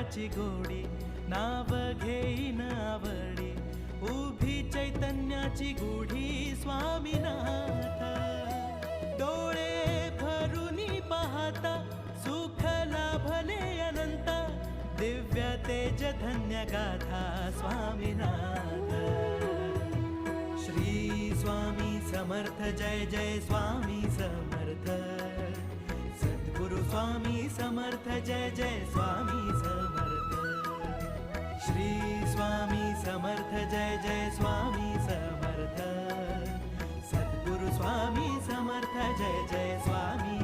नावाची गोडी, नाव घेईन आवडी, उभी चैतन्याची गुढी स्वामीनाथ. डोळे भरूनी पाहता सुख लाभले अनंत, दिव्य तेज धन्य गाथा स्वामीनाथ. श्री स्वामी समर्थ जय जय स्वामी समर्थ. सद्गुरु स्वामी समर्थ जय जय स्वामी समर्थ. श्री स्वामी समर्थ जय जय स्वामी समर्थ. सद्गुरु स्वामी समर्थ जय जय स्वामी